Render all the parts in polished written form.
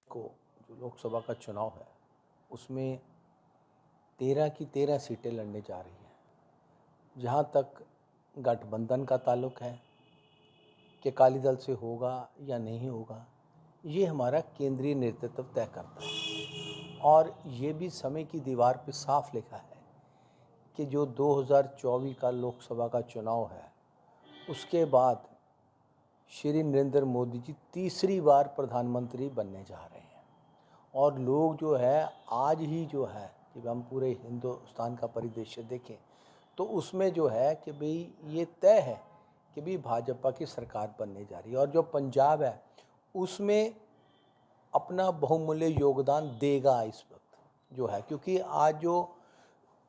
को जो लोकसभा का चुनाव है उसमें 13 की 13 सीटें लड़ने जा रही हैं। जहाँ तक गठबंधन का ताल्लुक है कि अकाली दल से होगा या नहीं होगा, ये हमारा केंद्रीय नेतृत्व तय करता है। और ये भी समय की दीवार पर साफ लिखा है कि जो 2024 का लोकसभा का चुनाव है उसके बाद श्री नरेंद्र मोदी जी तीसरी बार प्रधानमंत्री बनने जा रहे हैं। और लोग जो है आज ही जो है कि हम पूरे हिंदुस्तान का परिदृश्य देखें तो उसमें जो है कि भाई ये तय है कि भाई भाजपा की सरकार बनने जा रही है। और जो पंजाब है उसमें अपना बहुमूल्य योगदान देगा इस वक्त जो है, क्योंकि आज जो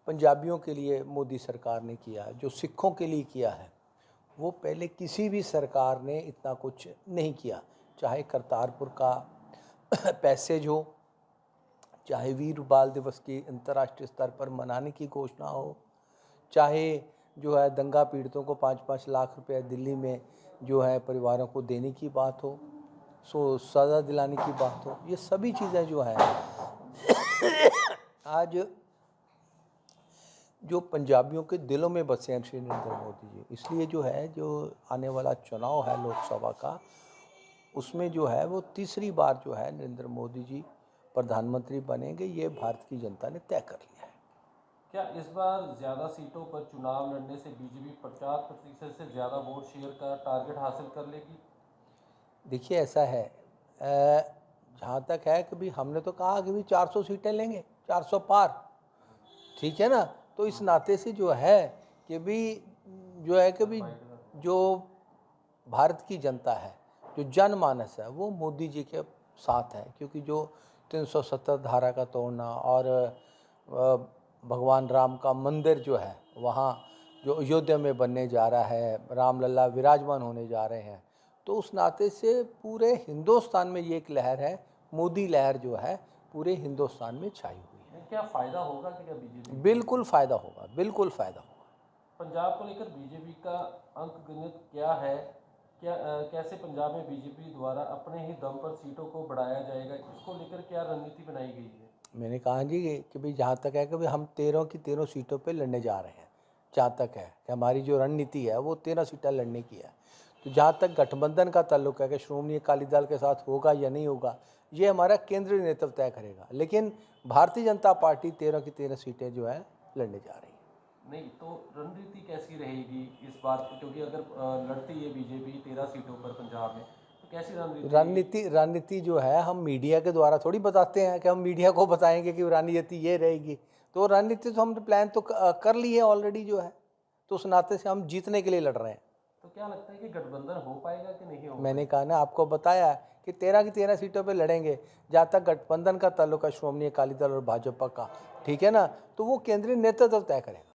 पंजाबियों के लिए मोदी सरकार ने किया, जो सिखों के लिए किया है, वो पहले किसी भी सरकार ने इतना कुछ नहीं किया। चाहे करतारपुर का पैसेज हो, चाहे वीर बाल दिवस की अंतर्राष्ट्रीय स्तर पर मनाने की घोषणा हो, चाहे जो है दंगा पीड़ितों को 5-5 लाख रुपए दिल्ली में जो है परिवारों को देने की बात हो, सज़ा दिलाने की बात हो, ये सभी चीज़ें जो है आज जो पंजाबियों के दिलों में बसे हैं श्री नरेंद्र मोदी जी। इसलिए जो है जो आने वाला चुनाव है लोकसभा का, उसमें जो है वो तीसरी बार जो है नरेंद्र मोदी जी प्रधानमंत्री बनेंगे, ये भारत की जनता ने तय कर लिया है। क्या इस बार ज़्यादा सीटों पर चुनाव लड़ने से बीजेपी 50% से ज़्यादा वोट शेयर का टारगेट हासिल कर लेगी? देखिए ऐसा है, जहाँ तक है कि भी हमने तो कहा कि भी 400 सीटें लेंगे, 400 पार, ठीक है ना। तो इस नाते से जो है कि भी जो है कि भी जो भारत की जनता है, जो जनमानस है, वो मोदी जी के साथ है। क्योंकि जो 370 धारा का तोड़ना और भगवान राम का मंदिर जो है वहाँ जो अयोध्या में बनने जा रहा है, रामलला विराजमान होने जा रहे हैं, तो उस नाते से पूरे हिंदुस्तान में ये एक लहर है, मोदी लहर जो है पूरे हिंदुस्तान में छाई हुई है। क्या फ़ायदा होगा कि क्या बीजेपी? बिल्कुल फ़ायदा होगा, बिल्कुल फ़ायदा होगा। पंजाब को लेकर बीजेपी का अंक गणित क्या है? कैसे पंजाब में बीजेपी द्वारा अपने ही दम पर सीटों को बढ़ाया जाएगा, इसको लेकर क्या रणनीति बनाई गई है? मैंने कहा जी कि भाई जहाँ तक है कि भाई हम 13 की 13 सीटों पे लड़ने जा रहे हैं। जहाँ तक है कि हमारी जो रणनीति है वो 13 सीटें लड़ने की है। तो जहाँ तक गठबंधन का ताल्लुक है कि श्रोमणी अकाली दल के साथ होगा या नहीं होगा, ये हमारा केंद्रीय नेतृत्व तय करेगा। लेकिन भारतीय जनता पार्टी 13 की 13 सीटें जो है लड़ने जा रही है। नहीं तो रणनीति कैसी रहेगी इस बात की, क्योंकि अगर लड़ती है बीजेपी 13 सीटों पर पंजाब में, तो कैसी रणनीति जो है हम मीडिया के द्वारा थोड़ी बताते हैं कि हम मीडिया को बताएंगे कि रणनीति ये रहेगी। तो रणनीति तो हमने प्लान तो कर ली है ऑलरेडी जो है, तो उस नाते से हम जीतने के लिए लड़ रहे हैं। तो क्या लगता है कि गठबंधन हो पाएगा कि नहीं हो मैंने कहा ना, आपको बताया कि 13 की 13 सीटों पे लड़ेंगे। जहाँ तक गठबंधन का ताल्लुक है श्रोमणी अकाली दल और भाजपा का, ठीक है ना, तो वो केंद्रीय नेतृत्व तय करेगा।